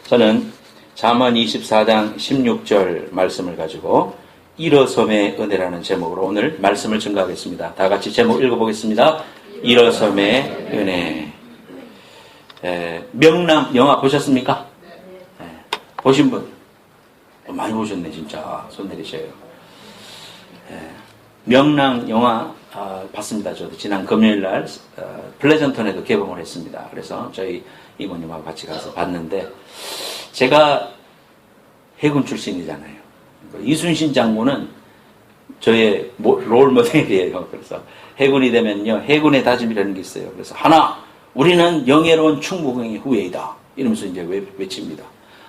저는 잠언 24장 16절 말씀을 가지고 일어섬의 은혜라는 제목으로 오늘 말씀을 증거하겠습니다. 다 같이 제목 읽어보겠습니다. 일어섬의 은혜. 명랑 영화 보셨습니까? 보신 분? 많이 보셨네 진짜. 손 내리셔요. 명랑 영화 봤습니다. 저도 지난 금요일날 플레전턴에도 개봉을 했습니다. 그래서 저희 이모님하고 같이 가서 봤는데, 제가 해군 출신이잖아요. 이순신 장군은 저의 롤 모델이에요. 그래서 해군이 되면요, 해군의 다짐이라는 게 있어요. 그래서 하나, 우리는 영예로운 충무공의 후예이다, 이러면서 이제 외칩니다.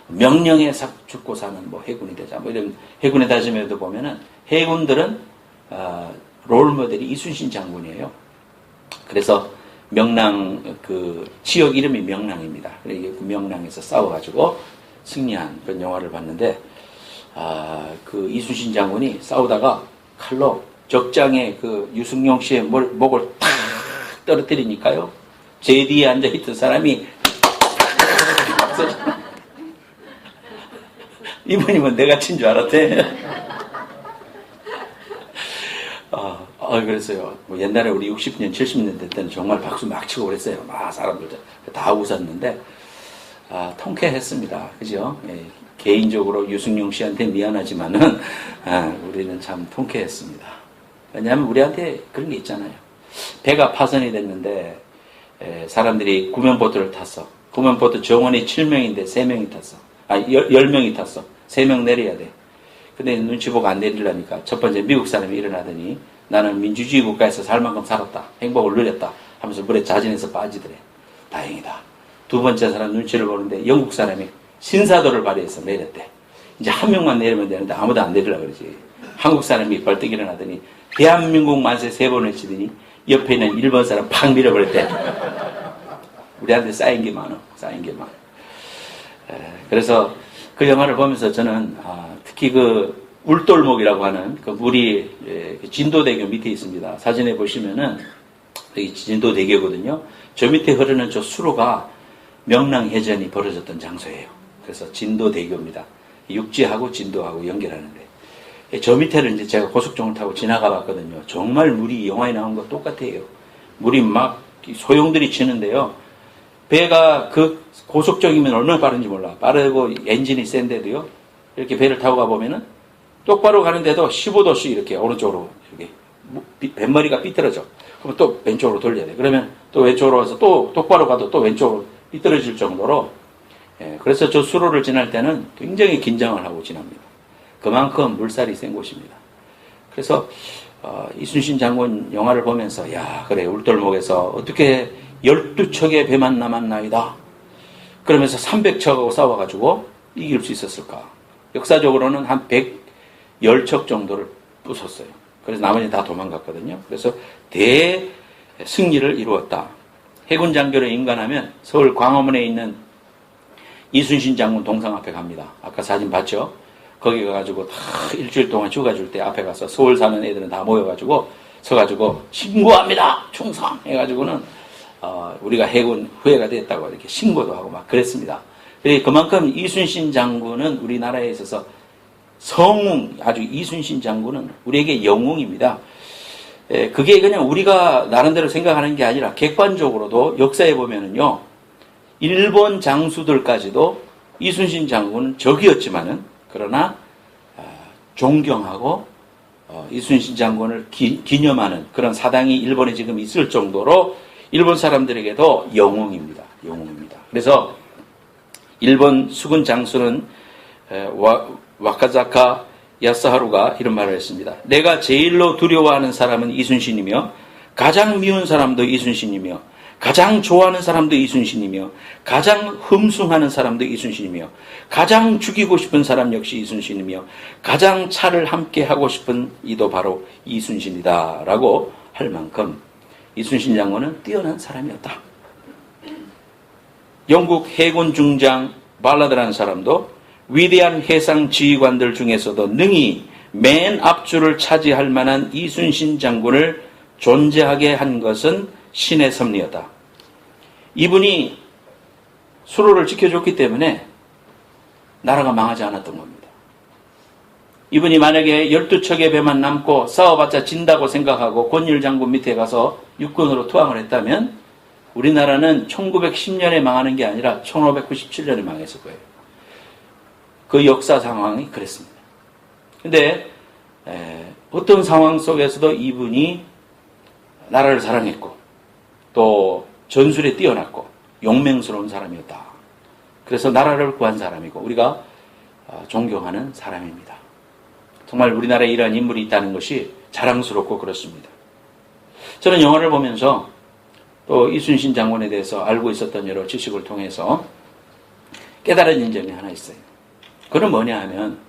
명령에 죽고 사는 해군이 되자, 이런 해군의 다짐에도 보면은 해군들은 롤 모델이 이순신 장군이에요. 그래서 명랑 지역 이름이 명랑입니다. 그 명랑에서 싸워가지고 승리한 그런 영화를 봤는데, 그 이순신 장군이 싸우다가 칼로 적장에 그 유승용 씨의 목을 탁 떨어뜨리니까요, 제 뒤에 앉아있던 사람이 이모님은 내가 친 줄 알았대. 그랬어요. 옛날에 우리 60년, 70년대 때는 정말 박수 막 치고 그랬어요. 사람들 다 웃었는데, 통쾌했습니다. 그죠? 개인적으로 유승용 씨한테 미안하지만은, 우리는 참 통쾌했습니다. 왜냐하면 우리한테 그런 게 있잖아요. 배가 파손이 됐는데, 사람들이 구면보트를 탔어. 구면보트 정원이 7명인데 3명이 탔어. 10명이 탔어. 3명 내려야 돼. 근데 눈치 보고 안 내리려니까 첫 번째 미국 사람이 일어나더니, 나는 민주주의 국가에서 살 만큼 살았다, 행복을 누렸다 하면서 물에 자진해서 빠지더래. 다행이다. 두 번째 사람 눈치를 보는데 영국 사람이 신사도를 발휘해서 내렸대. 이제 한 명만 내리면 되는데 아무도 안 내리려고 그러지. 한국 사람이 벌떡 일어나더니 대한민국 만세 3번 외치더니 옆에 있는 일본 사람 팍 밀어버렸대. 우리한테 쌓인 게 많아. 그래서 그 영화를 보면서 저는 특히 그 울돌목이라고 하는 그 물이 진도대교 밑에 있습니다. 사진에 보시면은 여기 진도대교거든요. 저 밑에 흐르는 저 수로가 명랑해전이 벌어졌던 장소예요. 그래서 진도대교입니다. 육지하고 진도하고 연결하는데, 저 밑에를 이제 제가 고속정을 타고 지나가 봤거든요. 정말 물이 영화에 나온 거 똑같아요. 물이 막 소용들이 치는데요. 배가 그 고속정이면 얼마나 빠른지 몰라. 빠르고 엔진이 센데도요, 이렇게 배를 타고 가보면은 똑바로 가는데도 15도씩 이렇게 오른쪽으로 이렇게 뱃머리가 삐뚤어져. 그럼 또 왼쪽으로 돌려야 돼. 그러면 또 왼쪽으로 와서 또 똑바로 가도 또 왼쪽으로 삐뚤어질 정도로, 그래서 저 수로를 지날 때는 굉장히 긴장을 하고 지납니다. 그만큼 물살이 센 곳입니다. 그래서 이순신 장군 영화를 보면서, 야, 그래, 울돌목에서 어떻게 12척의 배만 남았나이다, 그러면서 300척하고 싸워가지고 이길 수 있었을까. 역사적으로는 한 110척 정도를 부쉈어요. 그래서 나머지 다 도망갔거든요. 그래서 대승리를 이루었다. 해군 장교를 인간하면 서울 광화문에 있는 이순신 장군 동상 앞에 갑니다. 아까 사진 봤죠? 거기 가가지고 다 일주일 동안 휴가 줄 때 앞에 가서 서울 사는 애들은 다 모여가지고 서가지고 신고합니다, 충성 해가지고는 우리가 해군 후예가 됐다고 이렇게 신고도 하고 막 그랬습니다. 그만큼 이순신 장군은 우리나라에 있어서 성웅, 아주 이순신 장군은 우리에게 영웅입니다. 그게 그냥 우리가 나름대로 생각하는 게 아니라 객관적으로도 역사에 보면은요, 일본 장수들까지도 이순신 장군은 적이었지만은, 그러나 존경하고 이순신 장군을 기념하는 그런 사당이 일본에 지금 있을 정도로 일본 사람들에게도 영웅입니다. 그래서 일본 수군 장수는 와카자카 야스하루가 이런 말을 했습니다. 내가 제일로 두려워하는 사람은 이순신이며, 가장 미운 사람도 이순신이며, 가장 좋아하는 사람도 이순신이며, 가장 흠숭하는 사람도 이순신이며, 가장 죽이고 싶은 사람 역시 이순신이며, 가장 차를 함께 하고 싶은 이도 바로 이순신이다 라고 할 만큼 이순신 장군은 뛰어난 사람이었다. 영국 해군 중장 발라드라는 사람도 위대한 해상 지휘관들 중에서도 능히 맨 앞줄을 차지할 만한 이순신 장군을 존재하게 한 것은 신의 섭리였다. 이분이 수로를 지켜줬기 때문에 나라가 망하지 않았던 겁니다. 이분이 만약에 12척의 배만 남고 싸워봤자 진다고 생각하고 권율 장군 밑에 가서 육군으로 투항을 했다면 우리나라는 1910년에 망하는 게 아니라 1597년에 망했을 거예요. 그 역사 상황이 그랬습니다. 근데 어떤 상황 속에서도 이분이 나라를 사랑했고 또 전술에 뛰어났고 용맹스러운 사람이었다. 그래서 나라를 구한 사람이고 우리가 존경하는 사람입니다. 정말 우리나라에 이러한 인물이 있다는 것이 자랑스럽고 그렇습니다. 저는 영화를 보면서 또 이순신 장군에 대해서 알고 있었던 여러 지식을 통해서 깨달은 점이 하나 있어요. 그건 뭐냐 하면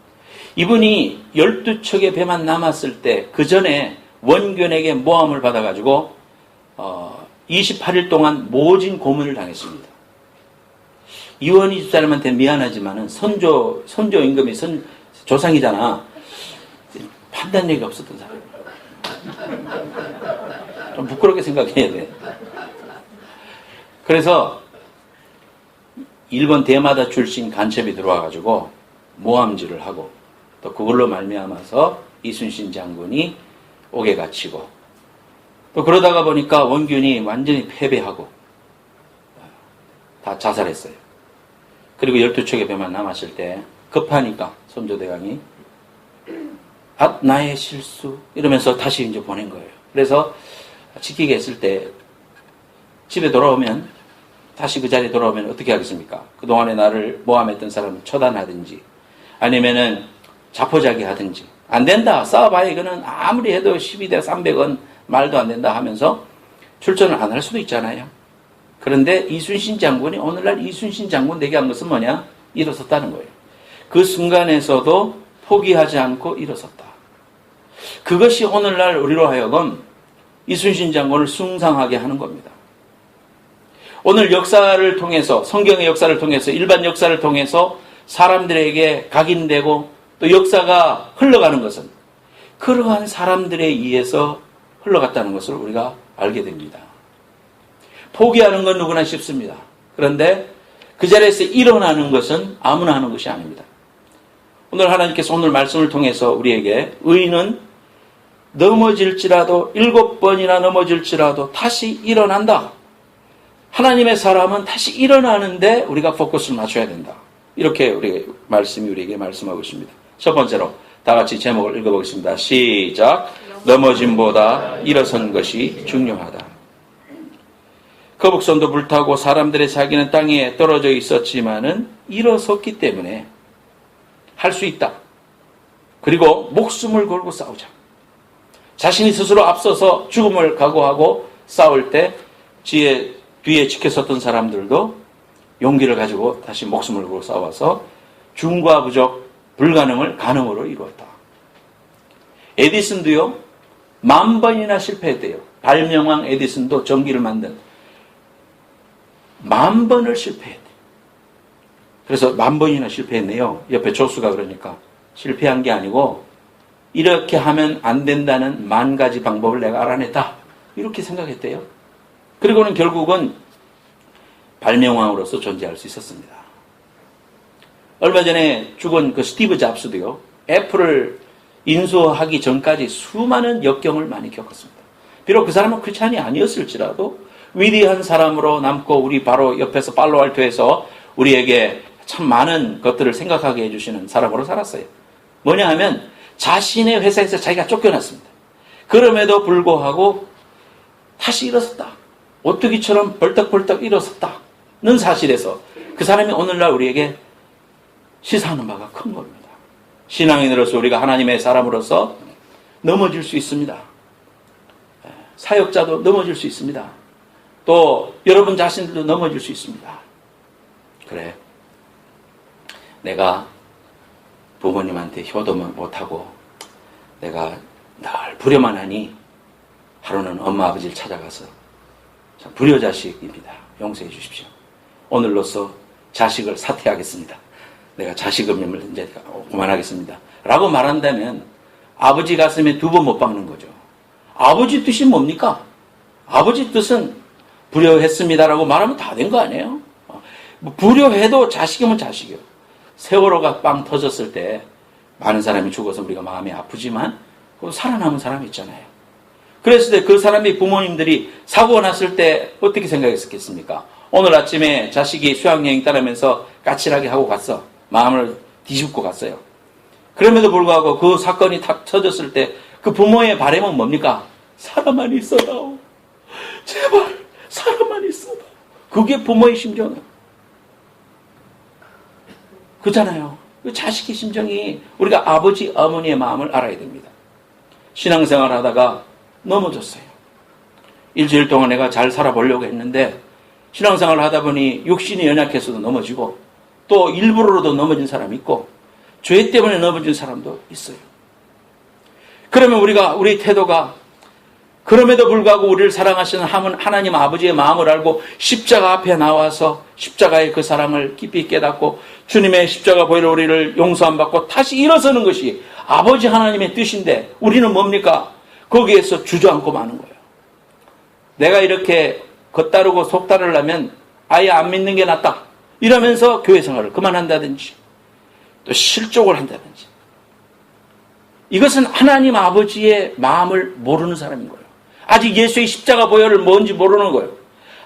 이분이 12척의 배만 남았을 때 그 전에 원균에게 모함을 받아가지고 28일 동안 모진 고문을 당했습니다. 이원희 집사람한테 미안하지만은 선조 임금이 조상이잖아. 판단력이 없었던 사람이에요. 좀 부끄럽게 생각해야 돼. 그래서 일본 대마다 출신 간첩이 들어와가지고 모함질을 하고 또 그걸로 말미암아서 이순신 장군이 옥에 갇히고 또 그러다가 보니까 원균이 완전히 패배하고 다 자살했어요. 그리고 12척의 배만 남았을 때 급하니까 선조대왕이 나의 실수 이러면서 다시 이제 보낸 거예요. 그래서 지키게 했을 때 집에 돌아오면 다시 그 자리에 돌아오면 어떻게 하겠습니까? 그동안에 나를 모함했던 사람을 처단하든지 아니면은 자포자기 하든지 안 된다. 싸워봐야 이거는 아무리 해도 12대 300원 말도 안 된다 하면서 출전을 안 할 수도 있잖아요. 그런데 이순신 장군이 오늘날 이순신 장군 되게 한 것은 뭐냐? 일어섰다는 거예요. 그 순간에서도 포기하지 않고 일어섰다. 그것이 오늘날 우리로 하여금 이순신 장군을 숭상하게 하는 겁니다. 오늘 역사를 통해서 성경의 역사를 통해서 일반 역사를 통해서 사람들에게 각인되고 또 역사가 흘러가는 것은 그러한 사람들에 의해서 흘러갔다는 것을 우리가 알게 됩니다. 포기하는 건 누구나 쉽습니다. 그런데 그 자리에서 일어나는 것은 아무나 하는 것이 아닙니다. 오늘 하나님께서 오늘 말씀을 통해서 우리에게 의인은 넘어질지라도 7번이나 넘어질지라도 다시 일어난다. 하나님의 사람은 다시 일어나는데 우리가 포커스를 맞춰야 된다. 이렇게 우리 말씀이 우리에게 말씀하고 있습니다. 첫 번째로 다 같이 제목을 읽어보겠습니다. 시작. 넘어짐보다 일어선 것이 중요하다. 거북선도 불타고 사람들의 사기는 땅에 떨어져 있었지만은 일어섰기 때문에 할 수 있다. 그리고 목숨을 걸고 싸우자. 자신이 스스로 앞서서 죽음을 각오하고 싸울 때 뒤에 지켜섰던 사람들도 용기를 가지고 다시 목숨을 걸고 싸워서 중과 부족, 불가능을 가능으로 이루었다. 에디슨도요, 10,000번이나 실패했대요. 발명왕 에디슨도 전기를 만든 10,000번을 실패했대요. 그래서 10,000번이나 실패했네요. 옆에 조수가 그러니까 실패한 게 아니고 이렇게 하면 안 된다는 10,000가지 방법을 내가 알아냈다. 이렇게 생각했대요. 그리고는 결국은 발명왕으로서 존재할 수 있었습니다. 얼마 전에 죽은 그 스티브 잡스도요, 애플을 인수하기 전까지 수많은 역경을 많이 겪었습니다. 비록 그 사람은 크리스찬이 아니었을지라도 위대한 사람으로 남고 우리 바로 옆에서 팔로알토에서 우리에게 참 많은 것들을 생각하게 해주시는 사람으로 살았어요. 뭐냐 하면 자신의 회사에서 자기가 쫓겨났습니다. 그럼에도 불구하고 다시 일어섰다. 오뚜기처럼 벌떡벌떡 일어섰다는 사실에서 그 사람이 오늘날 우리에게 시사하는 바가 큰 겁니다. 신앙인으로서 우리가 하나님의 사람으로서 넘어질 수 있습니다. 사역자도 넘어질 수 있습니다. 또 여러분 자신들도 넘어질 수 있습니다. 그래, 내가 부모님한테 효도만 못하고 내가 늘 불효만 하니 하루는 엄마 아버지를 찾아가서 불효자식입니다. 용서해 주십시오. 오늘로써 자식을 사퇴하겠습니다. 내가 자식 없님을 이제 그만하겠습니다. 라고 말한다면 아버지 가슴에 2번 못 박는 거죠. 아버지 뜻이 뭡니까? 아버지 뜻은 불효했습니다라고 말하면 다 된 거 아니에요? 불효해도 자식이면 자식이요. 세월호가 빵 터졌을 때 많은 사람이 죽어서 우리가 마음이 아프지만 살아남은 사람이 있잖아요. 그랬을 때 그 사람이 부모님들이 사고가 났을 때 어떻게 생각했겠습니까? 오늘 아침에 자식이 수학여행 따르면서 까칠하게 하고 갔어. 마음을 뒤집고 갔어요. 그럼에도 불구하고 그 사건이 탁 터졌을 때 그 부모의 바람은 뭡니까? 사람만 있어다오. 제발 사람만 있어다오. 그게 부모의 심정이에요. 그렇잖아요. 그 자식의 심정이 우리가 아버지, 어머니의 마음을 알아야 됩니다. 신앙생활 하다가 넘어졌어요. 일주일 동안 내가 잘 살아보려고 했는데 신앙생활을 하다 보니 육신이 연약해서도 넘어지고 또 일부러도 넘어진 사람이 있고 죄 때문에 넘어진 사람도 있어요. 그러면 우리 태도가 그럼에도 불구하고 우리를 사랑하시는 하나님 아버지의 마음을 알고 십자가 앞에 나와서 십자가의 그 사랑을 깊이 깨닫고 주님의 십자가 보혈로 우리를 용서함 받고 다시 일어서는 것이 아버지 하나님의 뜻인데 우리는 뭡니까? 거기에서 주저앉고 마는 거예요. 내가 이렇게 겉다르고 속다르려면 아예 안 믿는 게 낫다. 이러면서 교회 생활을 그만한다든지 또 실족을 한다든지. 이것은 하나님 아버지의 마음을 모르는 사람인 거예요. 아직 예수의 십자가 보혈을 뭔지 모르는 거예요.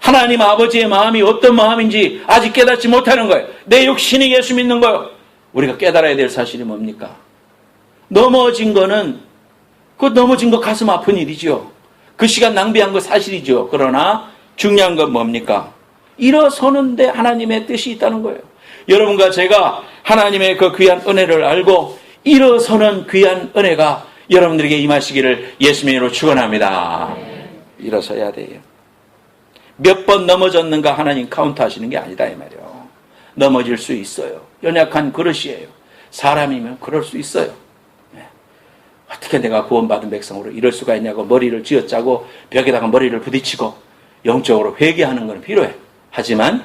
하나님 아버지의 마음이 어떤 마음인지 아직 깨닫지 못하는 거예요. 내 육신이 예수 믿는 거예요. 우리가 깨달아야 될 사실이 뭡니까? 넘어진 거는 그 넘어진 거 가슴 아픈 일이죠. 그 시간 낭비한 거 사실이죠. 그러나 중요한 건 뭡니까? 일어서는데 하나님의 뜻이 있다는 거예요. 여러분과 제가 하나님의 그 귀한 은혜를 알고 일어서는 귀한 은혜가 여러분들에게 임하시기를 예수님의 이름으로 축원합니다. 일어서야 돼요. 몇 번 넘어졌는가 하나님 카운트 하시는 게 아니다 이 말이에요. 넘어질 수 있어요. 연약한 그릇이에요. 사람이면 그럴 수 있어요. 어떻게 내가 구원받은 백성으로 이럴 수가 있냐고 머리를 쥐어짜고 벽에다가 머리를 부딪히고 영적으로 회개하는 건 필요해. 하지만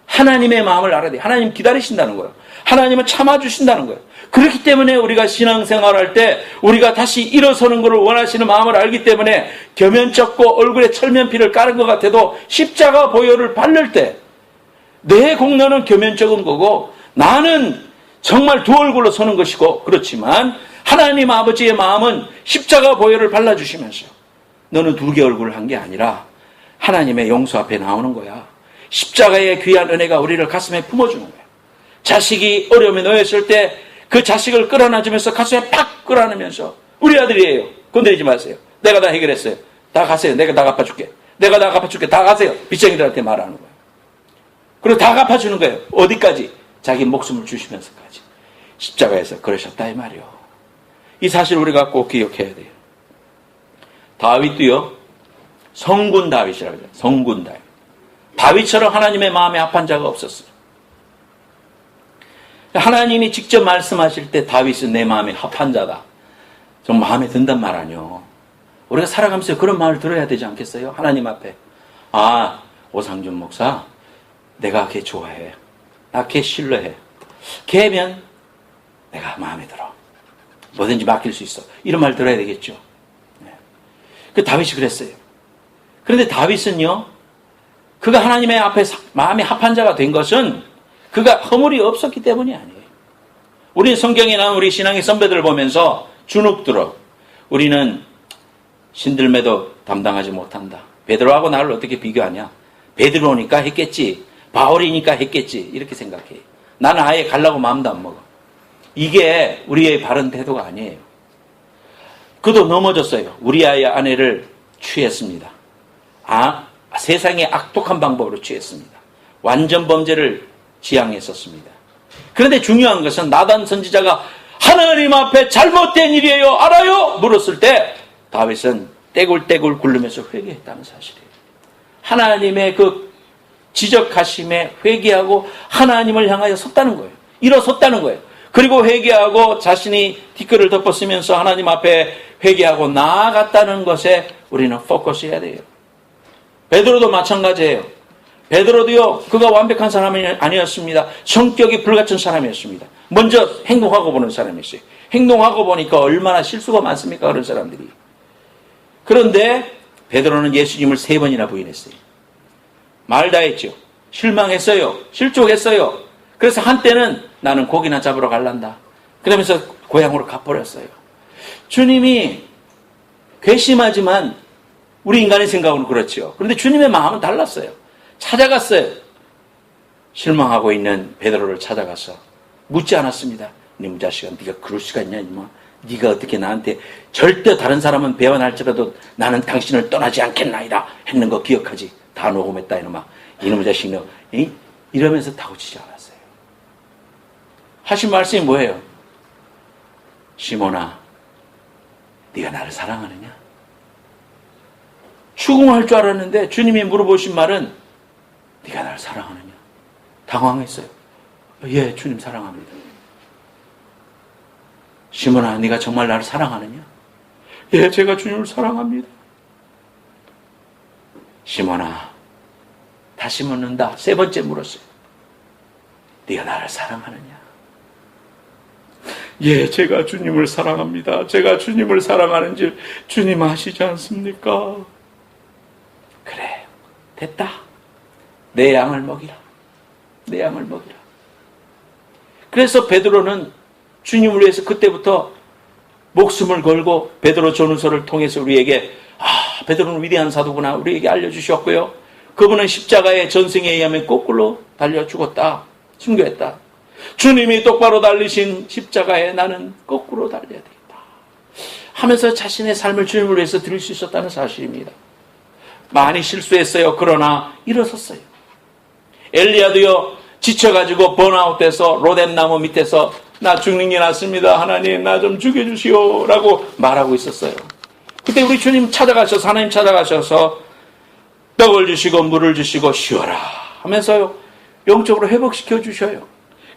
하나님의 마음을 알아야 돼. 하나님 기다리신다는 거예요. 하나님은 참아주신다는 거예요. 그렇기 때문에 우리가 신앙생활할 때 우리가 다시 일어서는 것을 원하시는 마음을 알기 때문에 겸연쩍고 얼굴에 철면피를 깔은 것 같아도 십자가 보혈을 바를 때 내 공로는 겸연쩍은 거고 나는 정말 두 얼굴로 서는 것이고 그렇지만 하나님 아버지의 마음은 십자가 보혈을 발라주시면서 너는 두 개 얼굴을 한 게 아니라 하나님의 용서 앞에 나오는 거야. 십자가의 귀한 은혜가 우리를 가슴에 품어주는 거야. 자식이 어려움에 놓였을 때 그 자식을 끌어안으면서 가슴에 팍 끌어안으면서 우리 아들이에요. 건드리지 마세요. 내가 다 해결했어요. 다 가세요. 내가 다 갚아줄게. 내가 다 갚아줄게. 다 가세요. 빚쟁이들한테 말하는 거예요. 그리고 다 갚아주는 거예요. 어디까지? 자기 목숨을 주시면서까지. 십자가에서 그러셨다 이 말이요. 이 사실 우리가 꼭 기억해야 돼요. 다윗도요. 성군 다윗이라고 해요. 성군 다윗. 다윗처럼 하나님의 마음에 합한 자가 없었어요. 하나님이 직접 말씀하실 때 다윗은 내 마음에 합한 자다. 좀 마음에 든단 말 아니요. 우리가 살아가면서 그런 말을 들어야 되지 않겠어요? 하나님 앞에. 아, 오상준 목사, 내가 걔 좋아해. 나 걔 신뢰해. 걔면 내가 마음에 들어. 뭐든지 맡길 수 있어. 이런 말 들어야 되겠죠. 네. 그 다윗이 그랬어요. 그런데 다윗은요, 그가 하나님의 앞에 마음이 합한 자가 된 것은 그가 허물이 없었기 때문이 아니에요. 우리 성경에 나온 우리 신앙의 선배들을 보면서 주눅들어. 우리는 신들매도 담당하지 못한다. 베드로하고 나를 어떻게 비교하냐. 베드로니까 했겠지. 바울이니까 했겠지. 이렇게 생각해요. 나는 아예 가려고 마음도 안 먹어. 이게 우리의 바른 태도가 아니에요. 그도 넘어졌어요. 우리아의 아내를 취했습니다. 세상의 악독한 방법으로 취했습니다. 완전 범죄를 지향했었습니다. 그런데 중요한 것은 나단 선지자가 하나님 앞에 잘못된 일이에요. 알아요? 물었을 때 다윗은 떼굴떼굴 굴르면서 회개했다는 사실이에요. 하나님의 그 지적하심에 회개하고 하나님을 향하여 섰다는 거예요. 일어섰다는 거예요. 그리고 회개하고 자신이 티끌을 덮었으면서 하나님 앞에 회개하고 나아갔다는 것에 우리는 포커스해야 돼요. 베드로도 마찬가지예요. 베드로도요, 그가 완벽한 사람이 아니었습니다. 성격이 불같은 사람이었습니다. 먼저 행동하고 보는 사람이었어요. 행동하고 보니까 얼마나 실수가 많습니까? 그런 사람들이. 그런데 베드로는 예수님을 3번이나 부인했어요. 말 다 했죠. 실망했어요. 실족했어요. 그래서 한때는 나는 고기나 잡으러 갈란다. 그러면서 고향으로 가버렸어요. 주님이 괘씸하지만 우리 인간의 생각은 그렇죠. 그런데 주님의 마음은 달랐어요. 찾아갔어요. 실망하고 있는 베드로를 찾아가서 묻지 않았습니다. 네 자식아, 네가 그럴 수가 있냐 이마? 네가 어떻게 나한테 절대 다른 사람은 배반할지라도 나는 당신을 떠나지 않겠나이다 했는 거 기억하지? 다 녹음했다 이놈아. 이놈의 자식 너 이러면서 다그치지 않았어요. 하신 말씀이 뭐예요? 시몬아, 네가 나를 사랑하느냐? 추궁할 줄 알았는데 주님이 물어보신 말은 네가 나를 사랑하느냐? 당황했어요. 예, 주님 사랑합니다. 시몬아, 네가 정말 나를 사랑하느냐? 예, 제가 주님을 사랑합니다. 시몬아, 다시 묻는다. 세 번째 물었어요. 네가 나를 사랑하느냐? 예, 제가 주님을 사랑합니다. 제가 주님을 사랑하는 줄 주님 아시지 않습니까? 그래, 됐다. 내 양을 먹이라. 내 양을 먹이라. 그래서 베드로는 주님을 위해서 그때부터 목숨을 걸고 베드로 전후서를 통해서 우리에게 베드로는 위대한 사도구나 우리에게 알려주셨고요. 그분은 십자가의 전승에 의하면 거꾸로 달려 죽었다. 순교했다. 주님이 똑바로 달리신 십자가에 나는 거꾸로 달려야 되겠다 하면서 자신의 삶을 주님을 위해서 드릴 수 있었다는 사실입니다. 많이 실수했어요. 그러나 일어섰어요. 엘리야도요, 지쳐가지고 번아웃돼서 로뎀나무 밑에서 나 죽는 게 낫습니다. 하나님 나 좀 죽여주시오 라고 말하고 있었어요. 그때 우리 주님 찾아가셔서 하나님 찾아가셔서 떡을 주시고 물을 주시고 쉬어라 하면서요 영적으로 회복시켜 주셔요.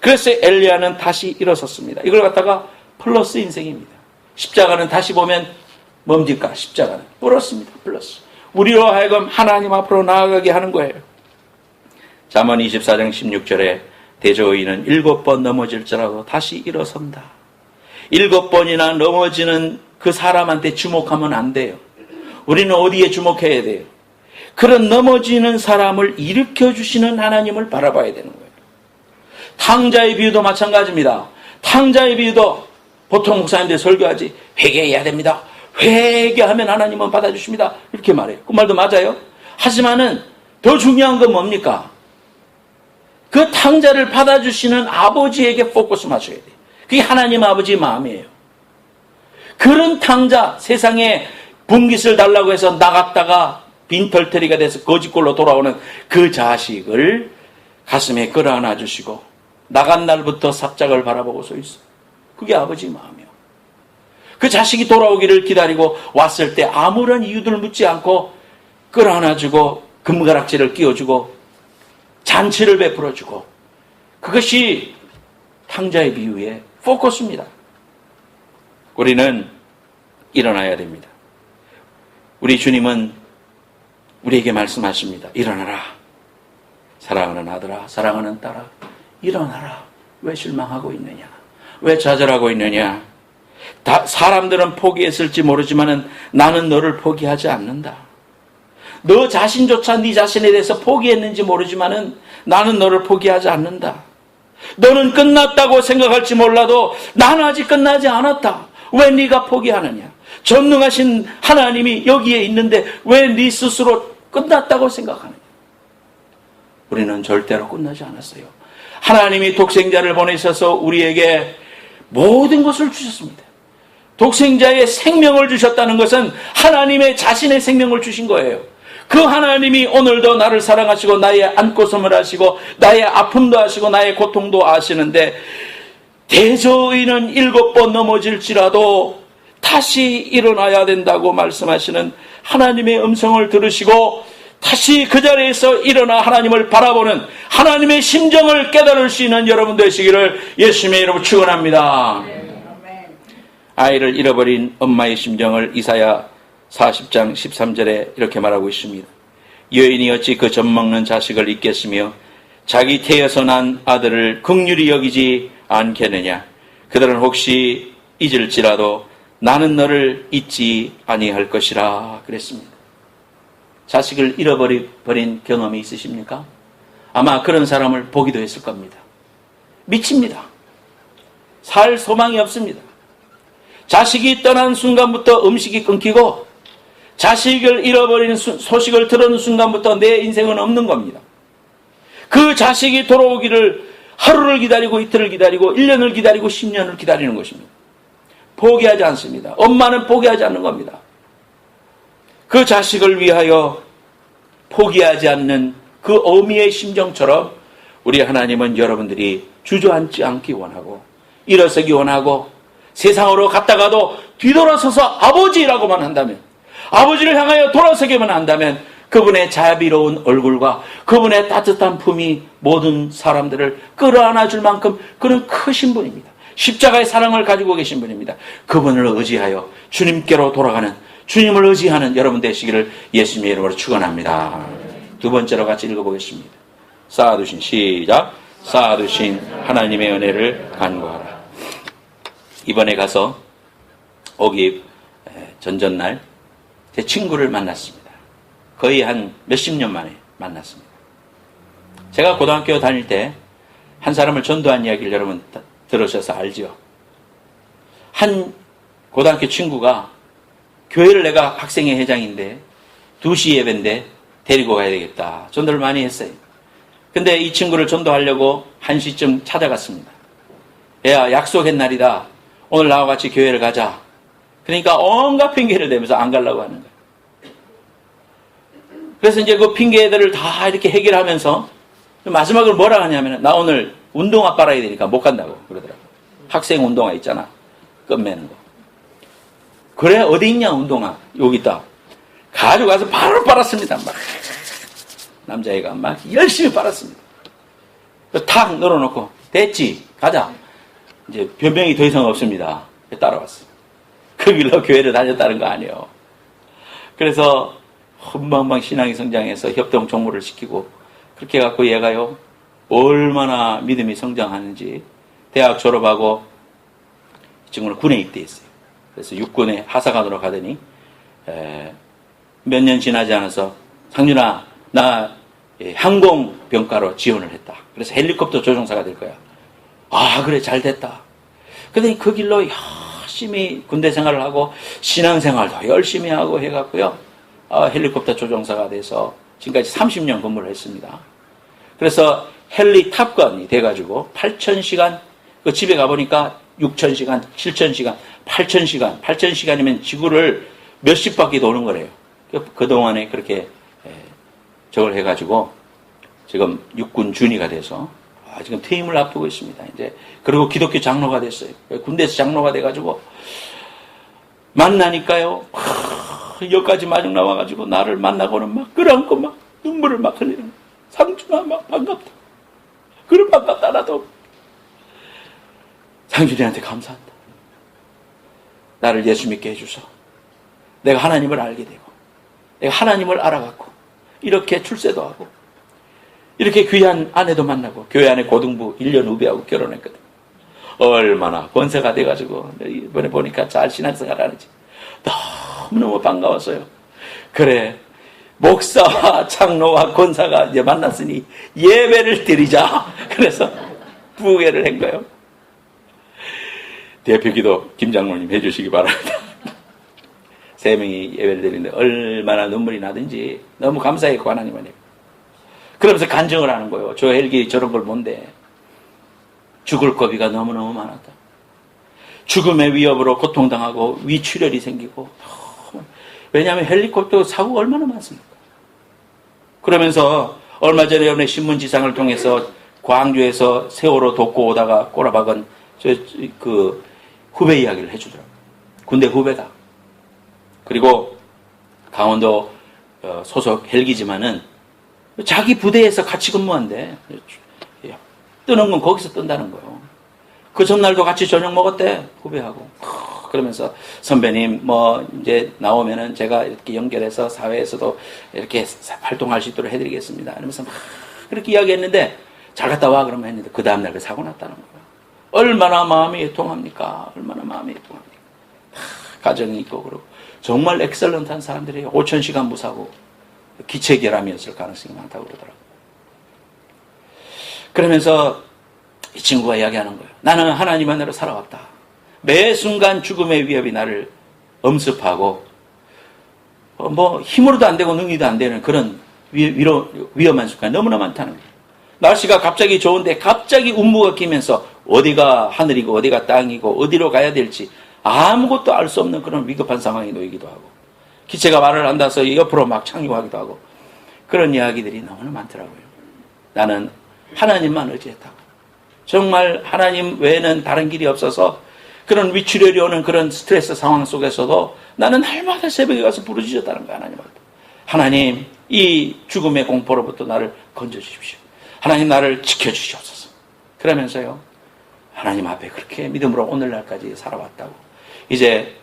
그래서 엘리야는 다시 일어섰습니다. 이걸 갖다가 플러스 인생입니다. 십자가는 다시 보면 뭡니까? 십자가는 플러스입니다. 플러스. 우리로 하여금 하나님 앞으로 나아가게 하는 거예요. 잠언 24장 16절에 대저의인은 7번 넘어질지라도 다시 일어선다. 7번이나 넘어지는 그 사람한테 주목하면 안 돼요. 우리는 어디에 주목해야 돼요? 그런 넘어지는 사람을 일으켜주시는 하나님을 바라봐야 되는 거예요. 탕자의 비유도 마찬가지입니다. 탕자의 비유도 보통 목사님들 설교하지 회개해야 됩니다. 회개하면 하나님은 받아주십니다. 이렇게 말해요. 그 말도 맞아요. 하지만은 더 중요한 건 뭡니까? 그 탕자를 받아주시는 아버지에게 포커스 맞춰야 돼요. 그게 하나님 아버지의 마음이에요. 그런 탕자, 세상에 분깃을 달라고 해서 나갔다가 빈털터리가 돼서 거지꼴로 돌아오는 그 자식을 가슴에 끌어안아 주시고 나간 날부터 삽작을 바라보고 서 있어요. 그게 아버지의 마음이에요. 그 자식이 돌아오기를 기다리고 왔을 때 아무런 이유들 묻지 않고 끌어안아주고 금가락지를 끼워주고 잔치를 베풀어주고 그것이 탕자의 비유의 포커스입니다. 우리는 일어나야 됩니다. 우리 주님은 우리에게 말씀하십니다. 일어나라. 사랑하는 아들아, 사랑하는 딸아, 일어나라. 왜 실망하고 있느냐? 왜 좌절하고 있느냐? 사람들은 포기했을지 모르지만 나는 너를 포기하지 않는다. 너 자신조차 네 자신에 대해서 포기했는지 모르지만 나는 너를 포기하지 않는다. 너는 끝났다고 생각할지 몰라도 나는 아직 끝나지 않았다. 왜 네가 포기하느냐? 전능하신 하나님이 여기에 있는데 왜 네 스스로 끝났다고 생각하느냐? 우리는 절대로 끝나지 않았어요. 하나님이 독생자를 보내셔서 우리에게 모든 것을 주셨습니다. 독생자의 생명을 주셨다는 것은 하나님의 자신의 생명을 주신 거예요. 그 하나님이 오늘도 나를 사랑하시고 나의 안고섬을 하시고 나의 아픔도 하시고 나의 고통도 아시는데 대저의인은 7번 넘어질지라도 다시 일어나야 된다고 말씀하시는 하나님의 음성을 들으시고 다시 그 자리에서 일어나 하나님을 바라보는 하나님의 심정을 깨달을 수 있는 여러분 되시기를 예수님의 이름으로 축원합니다. 아이를 잃어버린 엄마의 심정을 이사야 40장 13절에 이렇게 말하고 있습니다. 여인이 어찌 그 젖먹는 자식을 잊겠으며 자기 태에서 난 아들을 긍휼히 여기지 않겠느냐. 그들은 혹시 잊을지라도 나는 너를 잊지 아니할 것이라 그랬습니다. 자식을 잃어버린 경험이 있으십니까? 아마 그런 사람을 보기도 했을 겁니다. 미칩니다. 살 소망이 없습니다. 자식이 떠난 순간부터 음식이 끊기고 자식을 잃어버리는 소식을 들은 순간부터 내 인생은 없는 겁니다. 그 자식이 돌아오기를 하루를 기다리고 이틀을 기다리고 1년을 기다리고 10년을 기다리는 것입니다. 포기하지 않습니다. 엄마는 포기하지 않는 겁니다. 그 자식을 위하여 포기하지 않는 그 어미의 심정처럼 우리 하나님은 여러분들이 주저앉지 않기 원하고 일어서기 원하고 세상으로 갔다가도 뒤돌아서서 아버지라고만 한다면, 아버지를 향하여 돌아서기만 한다면 그분의 자비로운 얼굴과 그분의 따뜻한 품이 모든 사람들을 끌어안아 줄 만큼 그는 크신 분입니다. 십자가의 사랑을 가지고 계신 분입니다. 그분을 의지하여 주님께로 돌아가는, 주님을 의지하는 여러분 되시기를 예수님의 이름으로 축원합니다. 두 번째로 같이 읽어보겠습니다. 쌓아두신 시작. 쌓아두신 하나님의 은혜를 간구하라. 이번에 가서 오기 전전날 제 친구를 만났습니다. 거의 한 몇십 년 만에 만났습니다. 제가 고등학교 다닐 때 한 사람을 전도한 이야기를 여러분 들으셔서 알죠? 한 고등학교 친구가 교회를, 내가 학생회 회장인데 2시 예배인데 데리고 가야 되겠다. 전도를 많이 했어요. 근데 이 친구를 전도하려고 1시쯤 찾아갔습니다. 야, 약속한 날이다. 오늘 나와 같이 교회를 가자. 그러니까 온갖 핑계를 대면서 안 가려고 하는 거예요. 그래서 이제 그 핑계들을 다 이렇게 해결하면서 마지막으로 뭐라 하냐면, 나 오늘 운동화 빨아야 되니까 못 간다고 그러더라고요. 학생 운동화 있잖아. 끝매는 거. 그래, 어디 있냐, 운동화. 여기 있다. 가져가서 바로 빨았습니다. 막. 남자애가 막 열심히 빨았습니다. 탁 늘어놓고, 됐지, 가자. 이제 변명이 더 이상 없습니다. 따라왔어요. 그 길로 교회를 다녔다는 거 아니에요. 그래서 흠방방 신앙이 성장해서 협동 총무를 시키고, 그렇게 해갖고 얘가요, 얼마나 믿음이 성장하는지, 대학 졸업하고 이 친구는 군에 입대했어요. 그래서 육군에 하사관으로 가더니 몇 년 지나지 않아서, 상준아, 나 항공병과로 지원을 했다. 그래서 헬리콥터 조종사가 될 거야. 아, 그래, 잘 됐다. 그러더니 그 길로 열심히 군대 생활을 하고 신앙생활도 열심히 하고 해갖고요, 헬리콥터 조종사가 돼서 지금까지 30년 근무를 했습니다. 그래서 헬리 탑건이 돼가지고 8,000시간, 그 집에 가보니까 6,000시간, 7,000시간, 8,000시간, 8,000시간이면 지구를 몇십 바퀴 도는 거래요. 그동안에 그렇게 저걸 해가지고 지금 육군 준위가 돼서 지금 퇴임을 앞두고 있습니다. 이제 그리고 기독교 장로가 됐어요. 군대에서 장로가 돼가지고 만나니까요, 여기까지 마중 나와가지고 나를 만나고는 막 끌어안고 막 눈물을 막 흘리는 거예요. 상준아, 막 반갑다. 그래, 반갑다. 나도 상준이한테 감사한다. 나를 예수 믿게 해주소. 내가 하나님을 알게 되고, 내가 하나님을 알아갖고 이렇게 출세도 하고 이렇게 귀한 아내도 만나고, 교회 안에 고등부 1년 후배하고 결혼했거든. 얼마나 권세가 돼가지고 이번에 보니까 잘 신앙생활 하는지 너무너무 반가웠어요. 그래, 목사와 장로와 권사가 이제 만났으니 예배를 드리자. 그래서 부회를 한 거예요. 대표기도 김 장로님 해주시기 바랍니다. 3명이 예배를 드리는데 얼마나 눈물이 나든지 너무 감사했고, 하나님은. 그러면서 간증을 하는 거예요. 저 헬기 저런 걸 뭔데. 죽을 고비가 너무너무 많았다. 죽음의 위협으로 고통당하고 위출혈이 생기고, 왜냐하면 헬리콥터 사고가 얼마나 많습니까? 그러면서 얼마 전에 여러분의 신문지상을 통해서 광주에서 세월호 돕고 오다가 꼬라박은 그 후배 이야기를 해주더라고요. 군대 후배다. 그리고 강원도 소속 헬기지만은 자기 부대에서 같이 근무한대. 뜨는 건 거기서 뜬다는 거예요. 그 전날도 같이 저녁 먹었대, 후배하고. 그러면서 선배님 뭐 이제 나오면은 제가 이렇게 연결해서 사회에서도 이렇게 활동할 수 있도록 해드리겠습니다. 이러면서 막 그렇게 이야기했는데, 잘 갔다 와 그러면 했는데 그 다음날 그 사고 났다는 거예요. 얼마나 마음이 애통합니까? 얼마나 마음이 애통합니까? 가정이 있고 그러고 정말 엑셀런트한 사람들이에요. 5,000시간 무사고 기체결함이었을 가능성이 많다고 그러더라고요. 그러면서 이 친구가 이야기하는 거예요. 나는 하나님 안으로 살아왔다. 매 순간 죽음의 위협이 나를 엄습하고 뭐 힘으로도 안 되고 능히도 안 되는 그런 위험한 순간이 너무나 많다는 거예요. 날씨가 갑자기 좋은데 갑자기 운무가 끼면서 어디가 하늘이고 어디가 땅이고 어디로 가야 될지 아무것도 알 수 없는 그런 위급한 상황에 놓이기도 하고 기체가 말을 한다서 옆으로 막 착륙하기도 하고 그런 이야기들이 너무나 많더라고요. 나는 하나님만 의지했다고. 정말 하나님 외에는 다른 길이 없어서 그런 위축열이 오는 그런 스트레스 상황 속에서도 나는 날마다 새벽에 가서 부르짖었다는 거야. 하나님 이 죽음의 공포로부터 나를 건져주십시오. 하나님 나를 지켜주시옵소서. 그러면서요 하나님 앞에 그렇게 믿음으로 오늘날까지 살아왔다고. 이제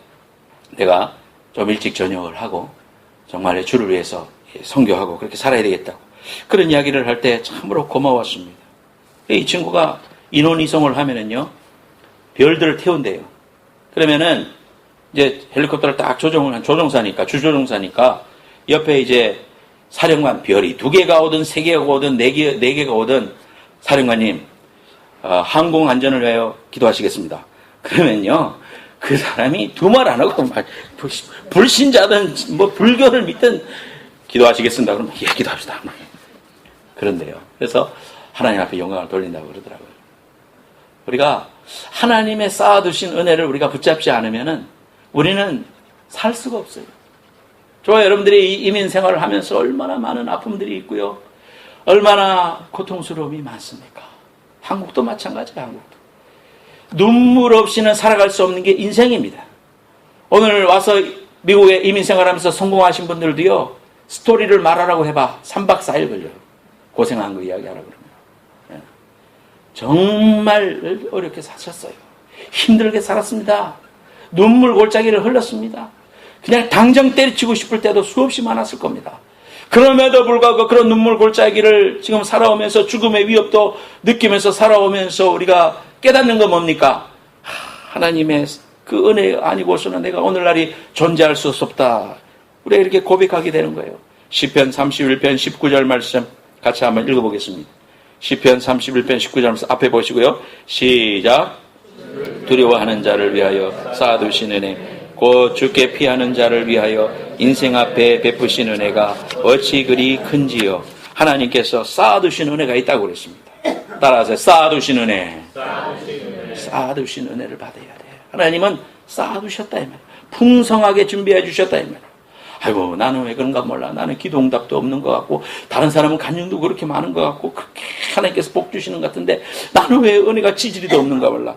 내가 좀 일찍 전역을 하고 정말 주를 위해서 선교하고 그렇게 살아야 되겠다고 그런 이야기를 할 때 참으로 고마웠습니다. 이 친구가 인원 이송을 하면은요 별들을 태운대요. 그러면은 이제 헬리콥터를 딱 조종을 한 조종사니까 주조종사니까 옆에 이제 사령관 별이 2개가 오든 3개가 오든 4개가 오든 사령관님 항공 안전을 위하여 기도하시겠습니다. 그러면요 그 사람이 두말 안 하고 막 불신자든 뭐 불교를 믿든 기도하시겠습니다. 그러면 예 기도합시다. 그런데요. 그래서 하나님 앞에 영광을 돌린다고 그러더라고요. 우리가 하나님의 쌓아두신 은혜를 우리가 붙잡지 않으면은 우리는 살 수가 없어요. 저와 여러분들이 이 이민 생활을 하면서 얼마나 많은 아픔들이 있고요. 얼마나 고통스러움이 많습니까? 한국도 마찬가지예요. 한국도. 눈물 없이는 살아갈 수 없는 게 인생입니다. 오늘 와서 미국에 이민 생활하면서 성공하신 분들도요. 스토리를 말하라고 해봐. 3박 4일 걸려요. 고생한 거 이야기하라고 그러면. 정말 어렵게 사셨어요. 힘들게 살았습니다. 눈물 골짜기를 흘렸습니다. 그냥 당장 때려치고 싶을 때도 수없이 많았을 겁니다. 그럼에도 불구하고 그런 눈물 골짜기를 지금 살아오면서 죽음의 위협도 느끼면서 살아오면서 우리가 깨닫는 건 뭡니까? 하나님의 그 은혜 아니고서는 내가 오늘날이 존재할 수 없다. 우리가 이렇게 고백하게 되는 거예요. 시편 31편 19절 말씀 같이 한번 읽어보겠습니다. 시편 31편 19절 말씀 앞에 보시고요. 시작. 두려워하는 자를 위하여 쌓아두신 은혜 곧 주께 피하는 자를 위하여 인생 앞에 베푸신 은혜가 어찌 그리 큰지요. 하나님께서 쌓아두신 은혜가 있다고 그랬습니다. 따라하세요. 쌓아두신 은혜. 쌓아두신 은혜를 받아야 돼요. 하나님은 쌓아두셨다 이 말이에요. 풍성하게 준비해 주셨다 이 말이에요. 아이고 나는 왜 그런가 몰라. 나는 기도 응답도 없는 것 같고 다른 사람은 간증도 그렇게 많은 것 같고 그렇게 하나님께서 복 주시는 것 같은데 나는 왜 은혜가 지지리도 없는가 몰라.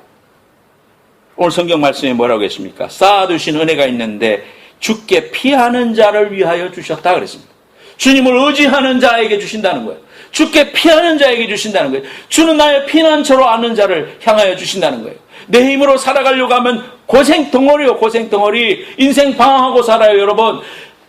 오늘 성경 말씀에 뭐라고 했습니까? 쌓아두신 은혜가 있는데 주께 피하는 자를 위하여 주셨다 그랬습니다. 주님을 의지하는 자에게 주신다는 거예요. 주께 피하는 자에게 주신다는 거예요. 주는 나의 피난처로 아는 자를 향하여 주신다는 거예요. 내 힘으로 살아가려고 하면 고생덩어리요. 고생덩어리. 인생 방황하고 살아요. 여러분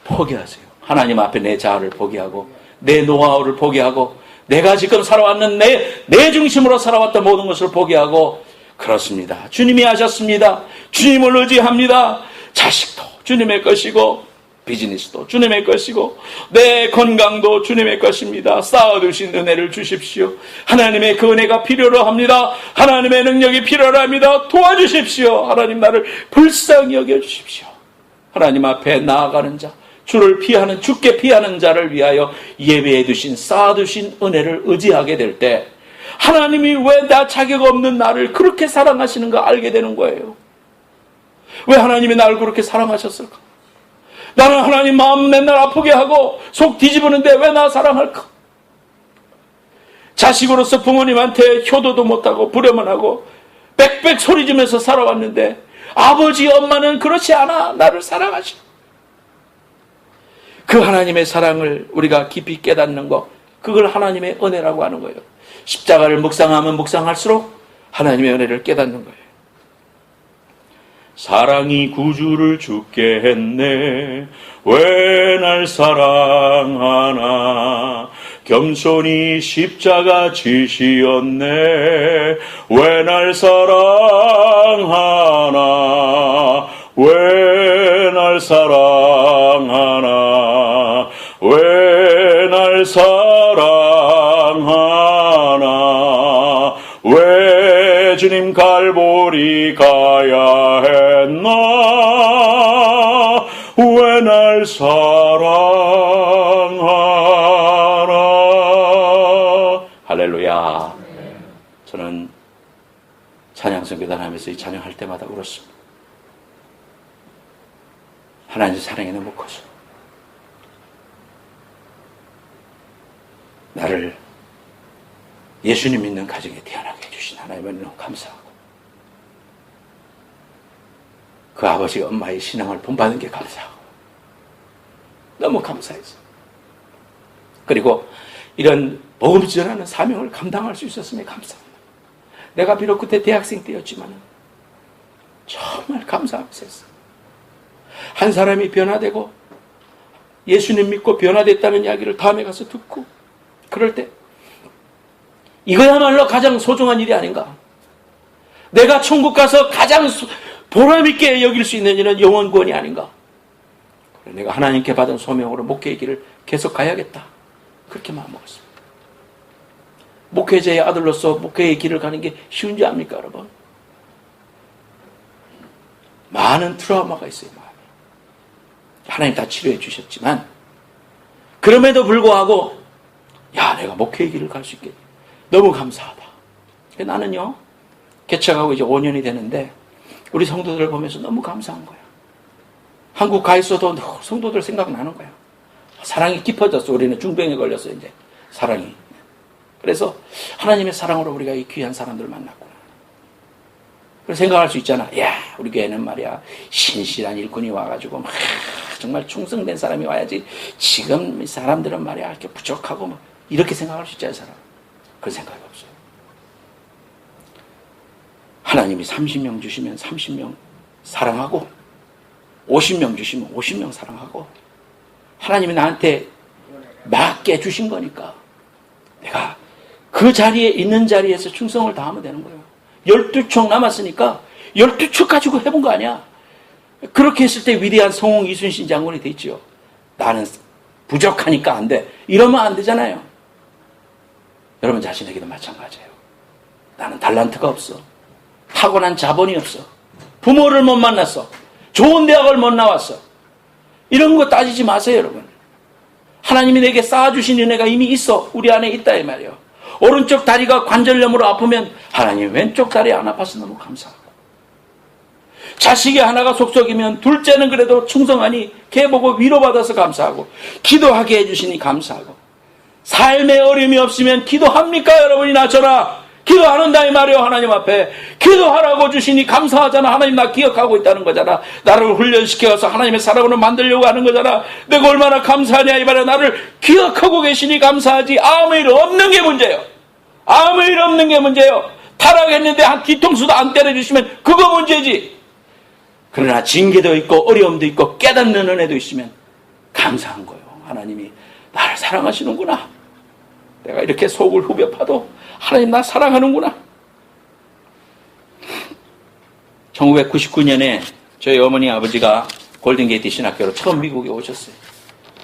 포기하세요. 하나님 앞에 내 자아를 포기하고 내 노하우를 포기하고 내가 지금 살아왔는 내 중심으로 살아왔던 모든 것을 포기하고 그렇습니다. 주님이 하셨습니다. 주님을 의지합니다. 자식도 주님의 것이고 비즈니스도 주님의 것이고 내 건강도 주님의 것입니다. 쌓아두신 은혜를 주십시오. 하나님의 그 은혜가 필요로 합니다. 하나님의 능력이 필요로 합니다. 도와주십시오. 하나님 나를 불쌍히 여겨주십시오. 하나님 앞에 나아가는 자 주를 피하는 주께 피하는 자를 위하여 예배해 두신 쌓아두신 은혜를 의지하게 될 때 하나님이 왜 나 자격 없는 나를 그렇게 사랑하시는가 알게 되는 거예요. 왜 하나님이 나를 그렇게 사랑하셨을까? 나는 하나님 마음 맨날 아프게 하고 속 뒤집으는데 왜 나 사랑할까? 자식으로서 부모님한테 효도도 못하고 부려만 하고 빽빽 소리지면서 살아왔는데 아버지 엄마는 그렇지 않아. 나를 사랑하셔. 그 하나님의 사랑을 우리가 깊이 깨닫는 것 그걸 하나님의 은혜라고 하는 거예요. 십자가를 묵상하면 묵상할수록 하나님의 은혜를 깨닫는 거예요. 사랑이 구주를 죽게 했네 왜 날 사랑하나 겸손히 십자가 지시었네 왜 날 사랑하나 왜 날 사랑하나 왜 날 사랑하나 왜 주님 갈보리 가야 했나? 왜 날 사랑하나? 할렐루야. 저는 찬양성교단 하면서 이 찬양할 때마다 울었습니다. 하나님의 사랑이 너무 커서 나를 예수님 믿는 가정에 태어나게 해주신 하나님을 너무 감사하고, 그 아버지 엄마의 신앙을 본받은 게 감사하고 너무 감사해서, 그리고 이런 복음 전하는 사명을 감당할 수 있었음에 감사합니다. 내가 비록 그때 대학생 때였지만 정말 감사하고 있었어요. 한 사람이 변화되고 예수님 믿고 변화됐다는 이야기를 다음에 가서 듣고, 그럴 때 이거야말로 가장 소중한 일이 아닌가. 내가 천국 가서 가장 보람있게 여길 수 있는 일은 영원권이 아닌가. 그래, 내가 하나님께 받은 소명으로 목회의 길을 계속 가야겠다, 그렇게 마음먹었습니다. 목회자의 아들로서 목회의 길을 가는 게 쉬운지 압니까, 여러분? 많은 트라우마가 있어요, 마음에. 하나님 다 치료해 주셨지만, 그럼에도 불구하고, 야, 내가 목회의 길을 갈 수 있겠니? 너무 감사하다. 나는요, 개척하고 이제 5년이 되는데, 우리 성도들을 보면서 너무 감사한 거야. 한국 가 있어도 성도들 생각나는 거야. 사랑이 깊어졌어. 우리는 중병에 걸렸어, 이제. 사랑이. 그래서 하나님의 사랑으로 우리가 이 귀한 사람들을 만났구나. 그래서 생각할 수 있잖아. 야, 우리 교회는 말이야, 신실한 일꾼이 와가지고 정말 충성된 사람이 와야지, 지금 사람들은 말이야 이렇게 부족하고 뭐 이렇게 생각할 수 있잖아요, 사람. 그런 생각이 없어요. 하나님이 30명 주시면 30명 사랑하고, 50명 주시면 50명 사랑하고, 하나님이 나한테 맞게 주신 거니까 내가 그 자리에 있는 자리에서 충성을 다하면 되는 거예요. 12척 남았으니까 12척 가지고 해본 거 아니야. 그렇게 했을 때 위대한 성홍 이순신 장군이 됐죠. 나는 부족하니까 안 돼, 이러면 안 되잖아요. 여러분 자신에게도 마찬가지예요. 나는 달란트가 없어, 타고난 자본이 없어, 부모를 못 만났어, 좋은 대학을 못 나왔어, 이런 거 따지지 마세요, 여러분. 하나님이 내게 쌓아주신 은혜가 이미 있어. 우리 안에 있다, 이 말이에요. 오른쪽 다리가 관절염으로 아프면 하나님 왼쪽 다리 안 아파서 너무 감사하고, 자식이 하나가 속썩이면 둘째는 그래도 충성하니 걔 보고 위로받아서 감사하고, 기도하게 해주시니 감사하고, 삶에 어려움이 없으면 기도합니까, 여러분이? 나처럼 기도하는다, 이 말이에요. 하나님 앞에 기도하라고 주시니 감사하잖아. 하나님 나 기억하고 있다는 거잖아. 나를 훈련시켜서 하나님의 사람으로 만들려고 하는 거잖아. 내가 얼마나 감사하냐, 이 말이에요. 나를 기억하고 계시니 감사하지. 아무 일 없는 게 문제예요. 아무 일 없는 게 문제예요. 타락했는데 한 뒤통수도 안 때려주시면 그거 문제지. 그러나 징계도 있고 어려움도 있고 깨닫는 은혜도 있으면 감사한 거예요. 하나님이 나를 사랑하시는구나. 내가 이렇게 속을 후벼 파도 하나님 나 사랑하는구나. 1999년에 저희 어머니 아버지가 골든게이트 신학교로 처음 미국에 오셨어요.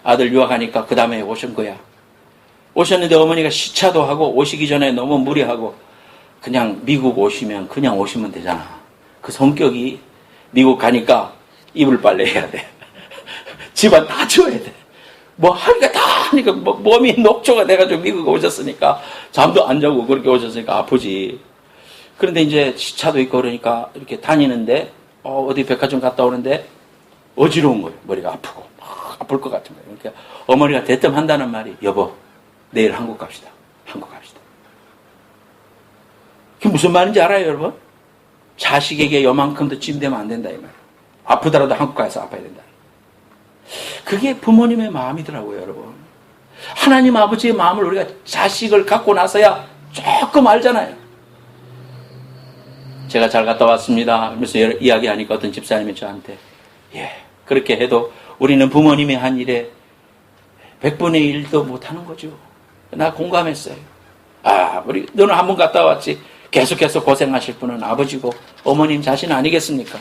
아들 유학하니까 그 다음에 오신 거야. 오셨는데 어머니가 시차도 하고 오시기 전에 너무 무리하고, 그냥 미국 오시면 그냥 오시면 되잖아. 그 성격이 미국 가니까 이불 빨래 해야 돼. 집안 다 치워야 돼. 뭐 하니까 다 하니까 뭐 몸이 녹초가 돼가지고 미국에 오셨으니까 잠도 안 자고 그렇게 오셨으니까 아프지. 그런데 이제 시차도 있고 그러니까 이렇게 다니는데 어디 백화점 갔다 오는데 어지러운 거예요. 머리가 아프고 아플 것 같은 거예요. 그러니까 어머니가 대뜸 한다는 말이, 여보 내일 한국 갑시다. 한국 갑시다. 그게 무슨 말인지 알아요, 여러분? 자식에게 요만큼도 짐되면 안 된다, 이 말이에요. 아프더라도 한국 가서 아파야 된다. 그게 부모님의 마음이더라고요, 여러분. 하나님 아버지의 마음을 우리가 자식을 갖고 나서야 조금 알잖아요. 제가 잘 갔다 왔습니다 하면서 이야기하니까 어떤 집사님이 저한테, 예, 그렇게 해도 우리는 부모님이 한 일에 100분의 1도 못하는 거죠. 나 공감했어요. 우리 너는 한번 갔다 왔지, 계속해서 고생하실 분은 아버지고 어머님 자신 아니겠습니까?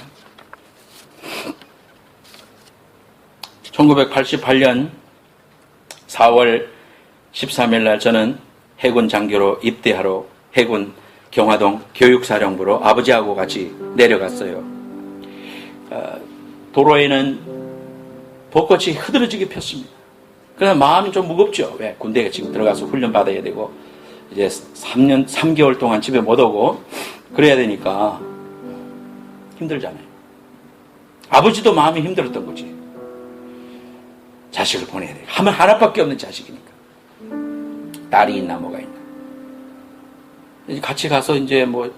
1988년 4월 13일 날 저는 해군 장교로 입대하러 해군 경화동 교육사령부로 아버지하고 같이 내려갔어요. 도로에는 벚꽃이 흐드러지게 폈습니다. 그러나 마음이 좀 무겁죠. 왜? 군대에 지금 들어가서 훈련 받아야 되고 이제 3개월 동안 집에 못 오고 그래야 되니까 힘들잖아요. 아버지도 마음이 힘들었던 거지. 자식을 보내야 돼. 하면 하나밖에 없는 자식이니까. 딸이 있나 뭐가 있나. 같이 가서 이제 뭐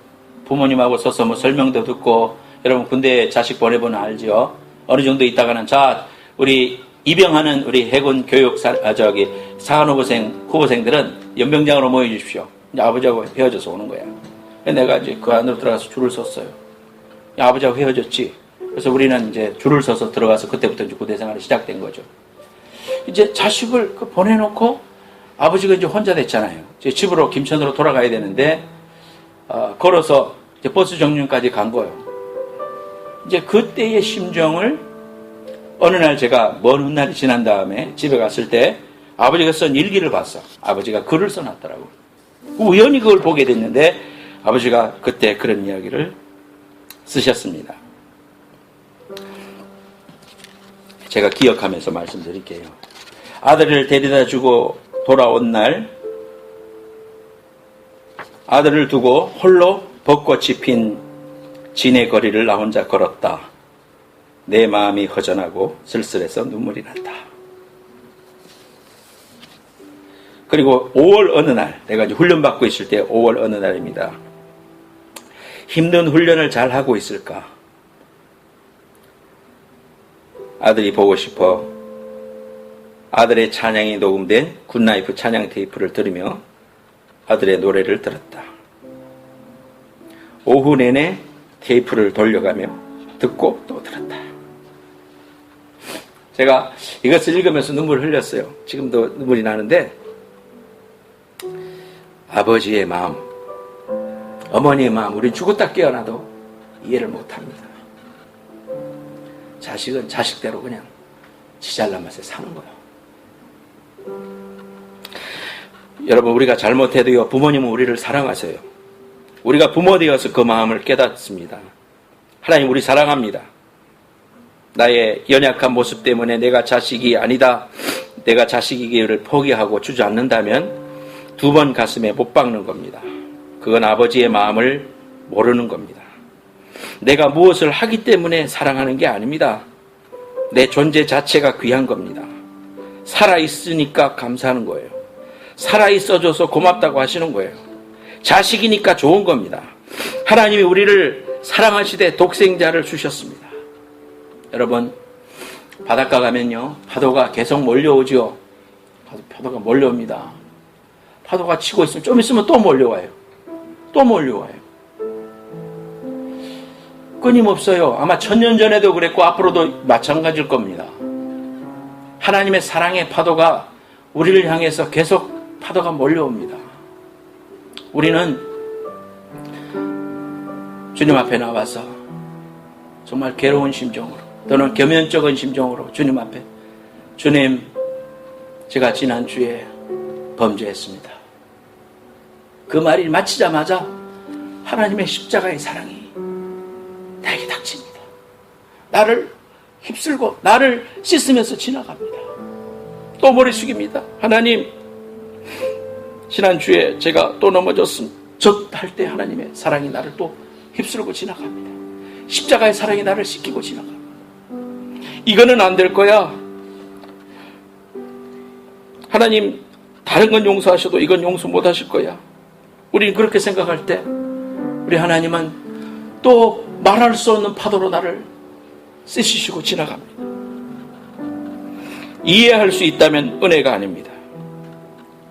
부모님하고 서서 뭐 설명도 듣고, 여러분 군대에 자식 보내보면 알죠. 어느 정도 있다가는 자 우리 입영하는 우리 해군 교육 사관후보생 후보생들은 연병장으로 모여주십시오. 이제 아버지하고 헤어져서 오는 거야. 내가 이제 그 안으로 들어가서 줄을 섰어요. 아버지하고 헤어졌지. 그래서 우리는 이제 줄을 서서 들어가서 그때부터 이제 부대 생활이 시작된 거죠. 이제 자식을 보내놓고 아버지가 이제 혼자 됐잖아요. 이제 집으로 김천으로 돌아가야 되는데 걸어서 이제 버스 정류장까지 간 거예요. 이제 그때의 심정을 어느 날 제가 먼 훗날이 지난 다음에 집에 갔을 때 아버지가 쓴 일기를 봤어. 아버지가 글을 써놨더라고. 우연히 그걸 보게 됐는데 아버지가 그때 그런 이야기를 쓰셨습니다. 제가 기억하면서 말씀드릴게요. 아들을 데려다 주고 돌아온 날 아들을 두고 홀로 벚꽃이 핀 진의 거리를 나 혼자 걸었다. 내 마음이 허전하고 쓸쓸해서 눈물이 났다. 그리고 5월 어느 날, 내가 이제 훈련받고 있을 때 5월 어느 날입니다. 힘든 훈련을 잘 하고 있을까? 아들이 보고 싶어 아들의 찬양이 녹음된 굿나이프 찬양 테이프를 들으며 아들의 노래를 들었다. 오후 내내 테이프를 돌려가며 듣고 또 들었다. 제가 이것을 읽으면서 눈물을 흘렸어요. 지금도 눈물이 나는데 아버지의 마음, 어머니의 마음, 우린 죽었다 깨어나도 이해를 못합니다. 자식은 자식대로 그냥 지 잘난 맛에 사는 거예요. 여러분, 우리가 잘못해도요, 부모님은 우리를 사랑하세요. 우리가 부모 되어서 그 마음을 깨닫습니다. 하나님 우리 사랑합니다. 나의 연약한 모습 때문에 내가 자식이 아니다, 내가 자식이기를 포기하고 주저앉는다면 2번 가슴에 못 박는 겁니다. 그건 아버지의 마음을 모르는 겁니다. 내가 무엇을 하기 때문에 사랑하는 게 아닙니다. 내 존재 자체가 귀한 겁니다. 살아있으니까 감사하는 거예요. 살아있어줘서 고맙다고 하시는 거예요. 자식이니까 좋은 겁니다. 하나님이 우리를 사랑하시되 독생자를 주셨습니다. 여러분, 바닷가 가면요, 파도가 계속 몰려오죠. 파도가 몰려옵니다. 파도가 치고 있으면 좀 있으면 또 몰려와요. 또 몰려와요. 끊임없어요. 아마 1000년 전에도 그랬고 앞으로도 마찬가지일 겁니다. 하나님의 사랑의 파도가 우리를 향해서 계속 파도가 몰려옵니다. 우리는 주님 앞에 나와서 정말 괴로운 심정으로 또는 겸연쩍은 심정으로 주님 앞에, 주님, 제가 지난주에 범죄했습니다. 그 말이 마치자마자 하나님의 십자가의 사랑이 나에게 닥칩니다. 나를 휩쓸고 나를 씻으면서 지나갑니다. 또 머리 숙입니다. 하나님, 지난주에 제가 또 넘어졌음 할 때 하나님의 사랑이 나를 또 휩쓸고 지나갑니다. 십자가의 사랑이 나를 씻기고 지나갑니다. 이거는 안 될 거야. 하나님, 다른 건 용서하셔도 이건 용서 못 하실 거야. 우리는 그렇게 생각할 때 우리 하나님은 또 말할 수 없는 파도로 나를 쓰시고 지나갑니다. 이해할 수 있다면 은혜가 아닙니다.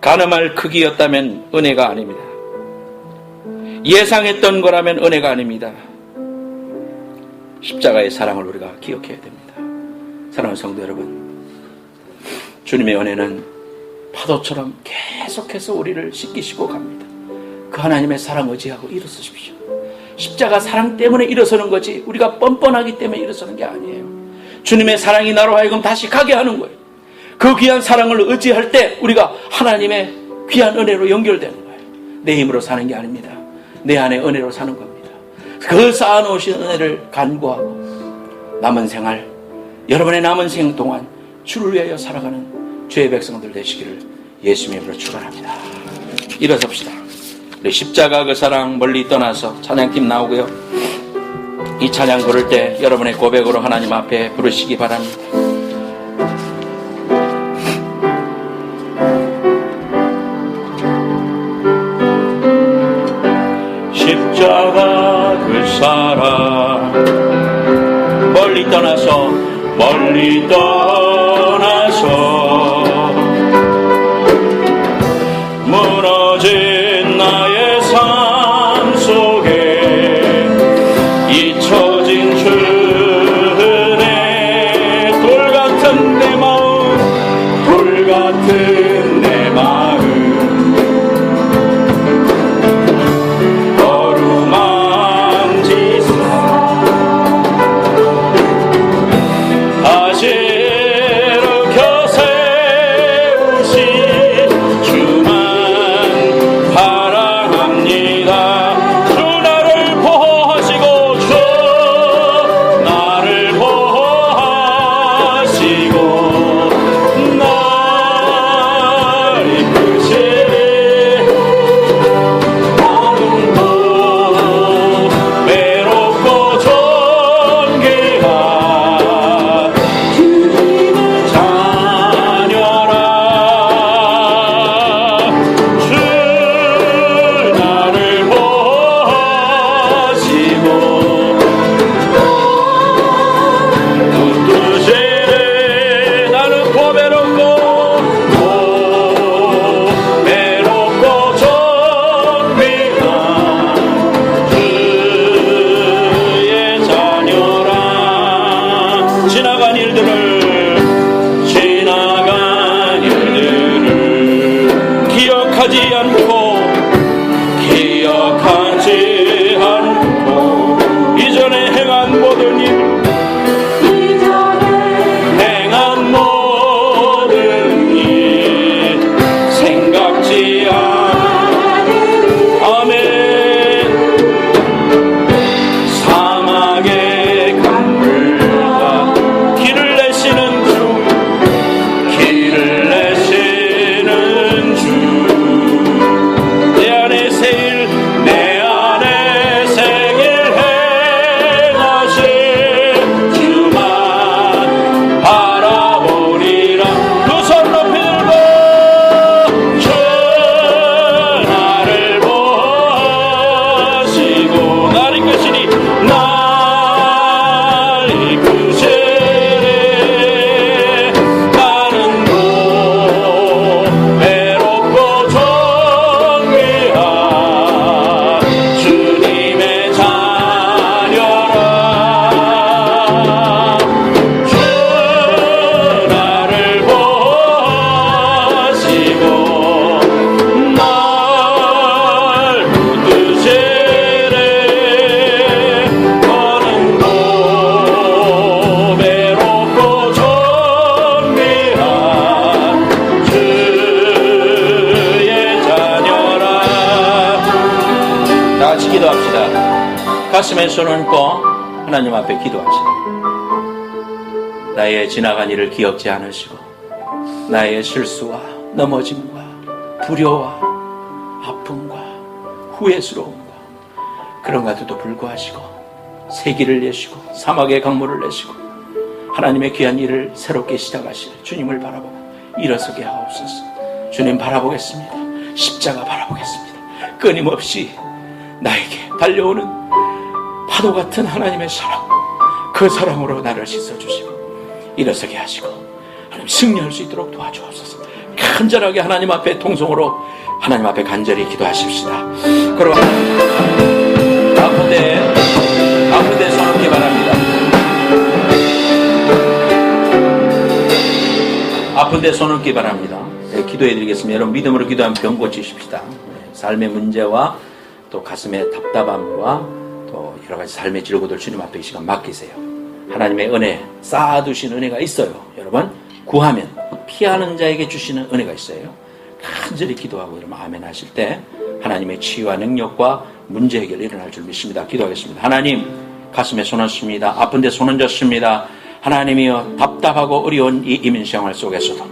가늠할 크기였다면 은혜가 아닙니다. 예상했던 거라면 은혜가 아닙니다. 십자가의 사랑을 우리가 기억해야 됩니다. 사랑하는 성도 여러분, 주님의 은혜는 파도처럼 계속해서 우리를 씻기시고 갑니다. 그 하나님의 사랑 의지하고 일어서십시오. 십자가 사랑 때문에 일어서는 거지 우리가 뻔뻔하기 때문에 일어서는 게 아니에요. 주님의 사랑이 나로 하여금 다시 가게 하는 거예요. 그 귀한 사랑을 의지할 때 우리가 하나님의 귀한 은혜로 연결되는 거예요. 내 힘으로 사는 게 아닙니다. 내 안에 은혜로 사는 겁니다. 그 쌓아놓으신 은혜를 간구하고 남은 생활, 여러분의 남은 생 동안 주를 위하여 살아가는 주의 백성들 되시기를 예수님의 이름으로 축원합니다. 일어섭시다. 우리 십자가 그 사랑 멀리 떠나서 찬양팀 나오고요. 이 찬양 부를 때 여러분의 고백으로 하나님 앞에 부르시기 바랍니다. 십자가 그 사랑 멀리 떠나서 무너진 나의 삶 속에 잊혀진 주의 돌같은 내 마음 어루만지사 다시 일으켜 세우신 주만 바라합니다. 주 나를 보호하시고 주 나를 보호하시고 날 이끄시리. 나는도 외롭고 존귀한 자녀라. 주 나를 보시고 붙드시네. 나는 고배롭고 존귀한 주의 자녀라. 지나간 일들을 기억하지 않고 이전에 행한 모든 일 생각지 아멘. 사막의 강물과 길을 내시는 주 내 안에 새길 행하신 주만 바라보리라. 두 손 높이 들고 주 나를 보시고 날 이끄시니 나는 외롭고 존귀한 주님의 자녀라. 주 나를 보시고 날 붙드시네. 너는 외롭고 존귀한 주의 자녀라. 다 같이 기도합시다. 가슴에 손을 얹고 하나님 앞에 기도합시다. 나의 지나간 일을 기억지 않으시고 나의 실수와 넘어짐과 불효와 아픔과 후회스러움과 그런 것들도 불구하시고 세기를 내시고 사막의 강물을 내시고 하나님의 귀한 일을 새롭게 시작하실 주님을 바라보고 일어서게 하옵소서. 주님 바라보겠습니다. 십자가 바라보겠습니다. 끊임없이 나에게 달려오는 파도 같은 하나님의 사랑, 그 사랑으로 나를 씻어주시고 일어서게 하시고 하나님 승리할 수 있도록 도와주옵소서. 간절하게 하나님 앞에 통성으로 하나님 앞에 간절히 기도하십시다. 그리고 아픈데 손 얹기 바랍니다. 아픈데 손 얹기 바랍니다. 네, 기도해드리겠습니다. 여러분 믿음으로 기도하면 병 고치십시다. 삶의 문제와 또 가슴의 답답함과 또 여러가지 삶의 질고들 주님 앞에 이 시간 맡기세요. 하나님의 은혜, 쌓아두신 은혜가 있어요. 여러분 구하면 피하는 자에게 주시는 은혜가 있어요. 간절히 기도하고 여러분 아멘 하실 때 하나님의 치유와 능력과 문제 해결이 일어날 줄 믿습니다. 기도하겠습니다. 하나님, 가슴에 손 얹습니다. 아픈데 손 얹었습니다. 하나님이여, 답답하고 어려운 이 이민생활 속에서도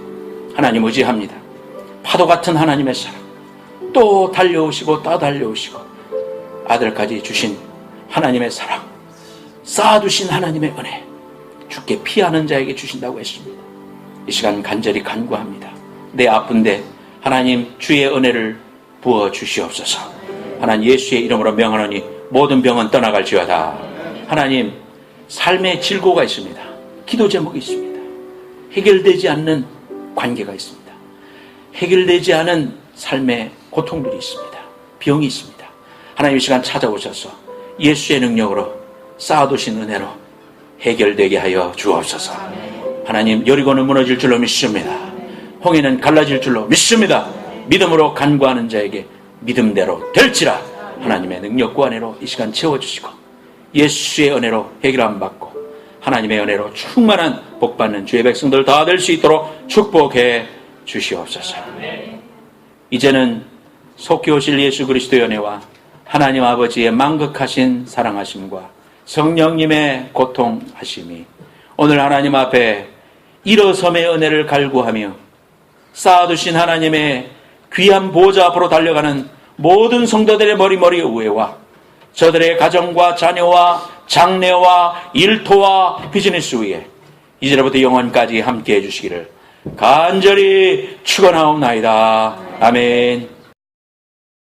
하나님 의지합니다. 파도 같은 하나님의 사랑, 또 달려오시고 또 달려오시고 아들까지 주신 하나님의 사랑, 쌓아두신 하나님의 은혜, 주께 피하는 자에게 주신다고 했습니다. 이 시간 간절히 간구합니다. 내 아픈데 하나님 주의 은혜를 부어 주시옵소서. 하나님 예수의 이름으로 명하노니 모든 병은 떠나갈지어다. 하나님, 삶의 질고가 있습니다. 기도 제목이 있습니다. 해결되지 않는 관계가 있습니다. 해결되지 않은 삶의 고통들이 있습니다. 병이 있습니다. 하나님 이 시간 찾아오셔서 예수의 능력으로 쌓아두신 은혜로 해결되게 하여 주옵소서. 하나님, 여리고는 무너질 줄로 믿습니다. 홍해는 갈라질 줄로 믿습니다. 믿음으로 간구하는 자에게 믿음대로 될지라. 하나님의 능력과 은혜로 이 시간 채워주시고 예수의 은혜로 해결함 받고 하나님의 은혜로 충만한 복받는 주의 백성들 다 될 수 있도록 축복해 주시옵소서. 이제는 속히 오실 예수 그리스도의 은혜와 하나님 아버지의 만극하신 사랑하심과 성령님의 고통하심이 오늘 하나님 앞에 일어섬의 은혜를 갈구하며 쌓아두신 하나님의 귀한 보좌 앞으로 달려가는 모든 성도들의 머리머리 우애와 저들의 가정과 자녀와 장래와 일터와 비즈니스 위에 이제로부터 영원까지 함께해 주시기를 간절히 축원하옵나이다. 아멘.